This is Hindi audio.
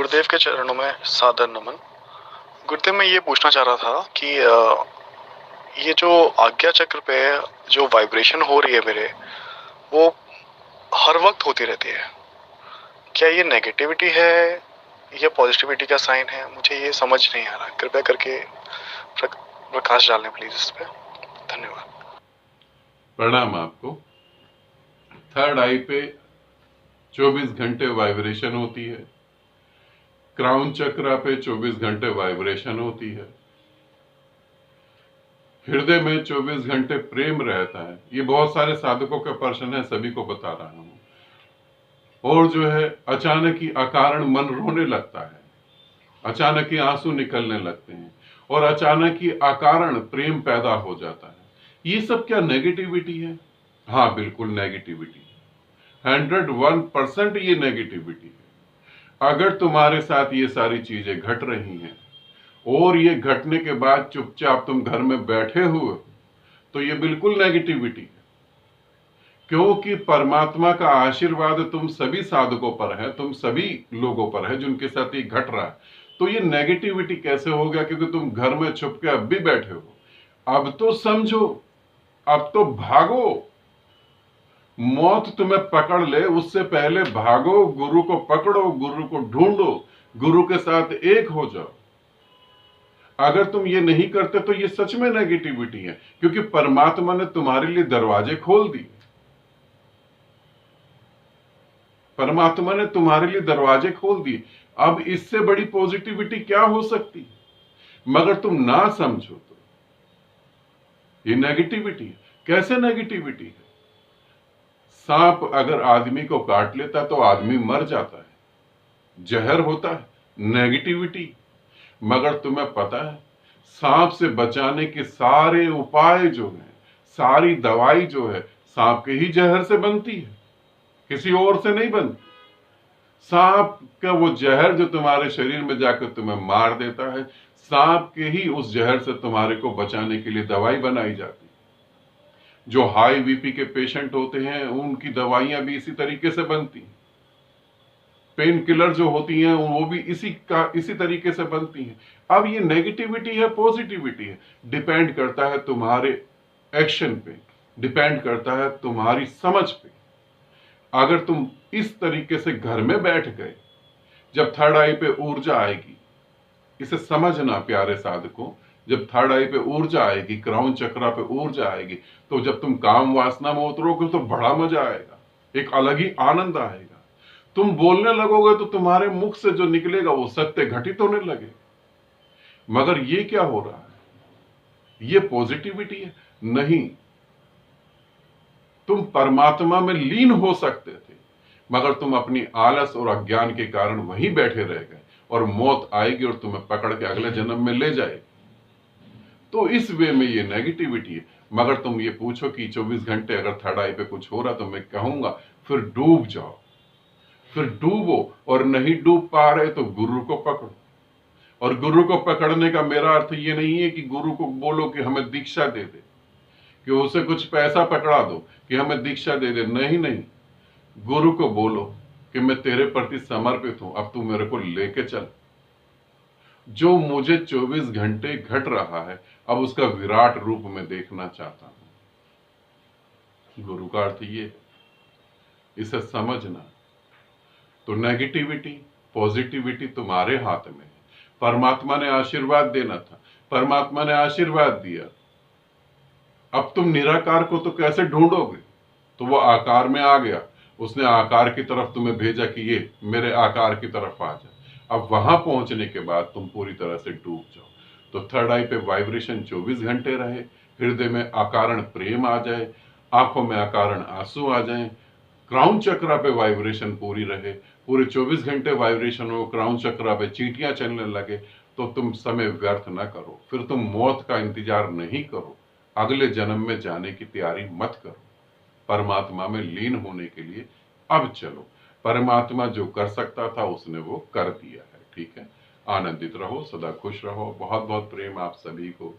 गुरुदेव के चरणों में सादर नमन। गुरुदेव, मैं ये पूछना चाह रहा था कि ये जो आज्ञा चक्र पे जो वाइब्रेशन हो रही है मेरे, वो हर वक्त होती रहती है। क्या ये नेगेटिविटी है या पॉजिटिविटी का साइन है? मुझे ये समझ नहीं आ रहा। कृपया करके प्रकाश डालें प्लीज इस पे। धन्यवाद। प्रणाम आपको। थर्ड आई पे 24 घंटे वाइब्रेशन होती है। क्राउन चक्र पे 24 घंटे वाइब्रेशन होती है। हृदय में 24 घंटे प्रेम रहता है। ये बहुत सारे साधकों का प्रश्न है, सभी को बता रहा हूं। और जो है, अचानक ही अकारण मन रोने लगता है, अचानक ही आंसू निकलने लगते हैं, और अचानक ही अकारण प्रेम पैदा हो जाता है। ये सब क्या नेगेटिविटी है? हाँ, बिल्कुल नेगेटिविटी है। 101% ये नेगेटिविटी है। अगर तुम्हारे साथ ये सारी चीजें घट रही हैं और ये घटने के बाद चुपचाप तुम घर में बैठे हुए, तो ये बिल्कुल नेगेटिविटी है। क्योंकि परमात्मा का आशीर्वाद तुम सभी साधकों पर है, तुम सभी लोगों पर है जिनके साथ ये घट रहा है। तो ये नेगेटिविटी कैसे हो गया? क्योंकि तुम घर में छुप के अब भी बैठे हो। अब तो समझो, अब तो भागो। मौत तुम्हें पकड़ ले उससे पहले भागो, गुरु को पकड़ो, गुरु को ढूंढो, गुरु के साथ एक हो जाओ। अगर तुम ये नहीं करते तो ये सच में नेगेटिविटी है, क्योंकि परमात्मा ने तुम्हारे लिए दरवाजे खोल दिए। परमात्मा ने तुम्हारे लिए दरवाजे खोल दिए। अब इससे बड़ी पॉजिटिविटी क्या हो सकती? मगर तुम ना समझो तो ये नेगेटिविटी है। कैसे नेगेटिविटी है? सांप अगर आदमी को काट लेता तो आदमी मर जाता है, जहर होता है, नेगेटिविटी। मगर तुम्हें पता है, सांप से बचाने के सारे उपाय जो है, सारी दवाई जो है, सांप के ही जहर से बनती है, किसी और से नहीं बनती। सांप का वो जहर जो तुम्हारे शरीर में जाकर तुम्हें मार देता है, सांप के ही उस जहर से तुम्हारे को बचाने के लिए दवाई बनाई जाती है। जो हाई बीपी के पेशेंट होते हैं, उनकी दवाइयां भी इसी तरीके से बनती हैं। पेन किलर जो होती हैं वो भी इसी तरीके से बनती हैं। अब ये नेगेटिविटी है, पॉजिटिविटी है, डिपेंड करता है तुम्हारे एक्शन पे, डिपेंड करता है तुम्हारी समझ पे। अगर तुम इस तरीके से घर में बैठ गए, जब थर्ड आई पे ऊर्जा आएगी, इसे समझना प्यारे साधकों, जब थर्ड आई पे ऊर्जा आएगी, क्राउन चक्रा पे ऊर्जा आएगी, तो जब तुम काम वासना में उतरोगे तो बड़ा मजा आएगा, एक अलग ही आनंद आएगा। तुम बोलने लगोगे तो तुम्हारे मुख से जो निकलेगा वो सत्य घटित होने लगेगा। मगर ये क्या हो रहा है? ये पॉजिटिविटी है? नहीं। तुम परमात्मा में लीन हो सकते थे, मगर तुम अपनी आलस और अज्ञान के कारण वहीं बैठे रह गए, और मौत आएगी और तुम्हें पकड़ के अगले जन्म में ले जाएगी। तो इस वे में ये नेगेटिविटी है। मगर तुम ये पूछो कि 24 घंटे अगर थर्ड आई पे कुछ हो रहा, तो मैं कहूंगा फिर डूब जाओ, फिर डूबो। और नहीं डूब पा रहे तो गुरु को पकड़ो। और गुरु को पकड़ने का मेरा अर्थ ये नहीं है कि गुरु को बोलो कि हमें दीक्षा दे दे, कि उसे कुछ पैसा पकड़ा दो कि हमें दीक्षा दे दे। नहीं नहीं, गुरु को बोलो कि मैं तेरे प्रति समर्पित हूं, अब तू मेरे को लेके चल। जो मुझे 24 घंटे घट रहा है, अब उसका विराट रूप में देखना चाहता हूं। गुरु का अर्थ ये है, इसे समझना। तो नेगेटिविटी पॉजिटिविटी तुम्हारे हाथ में है। परमात्मा ने आशीर्वाद देना था, परमात्मा ने आशीर्वाद दिया। अब तुम निराकार को तो कैसे ढूंढोगे? तो वो आकार में आ गया, उसने आकार की तरफ तुम्हें भेजा कि ये मेरे आकार की तरफ आ जा। अब वहां पहुंचने के बाद तुम पूरी तरह से डूब जाओ। तो थर्ड आई पे वाइब्रेशन 24 घंटे रहे, हृदय में अकारण प्रेम आ जाए, आंखों में अकारण आंसू आ जाए, क्राउन चक्रा पे वाइब्रेशन पूरी रहे, पूरे 24 घंटे वाइब्रेशन हो, क्राउन चक्रा पे चींटियां चलने लगे, तो तुम समय व्यर्थ ना करो। फिर तुम मौत का इंतजार नहीं करो, अगले जन्म में जाने की तैयारी मत करो। परमात्मा में लीन होने के लिए अब चलो। परमात्मा जो कर सकता था उसने वो कर दिया है। ठीक है, आनंदित रहो, सदा खुश रहो। बहुत बहुत प्रेम आप सभी को।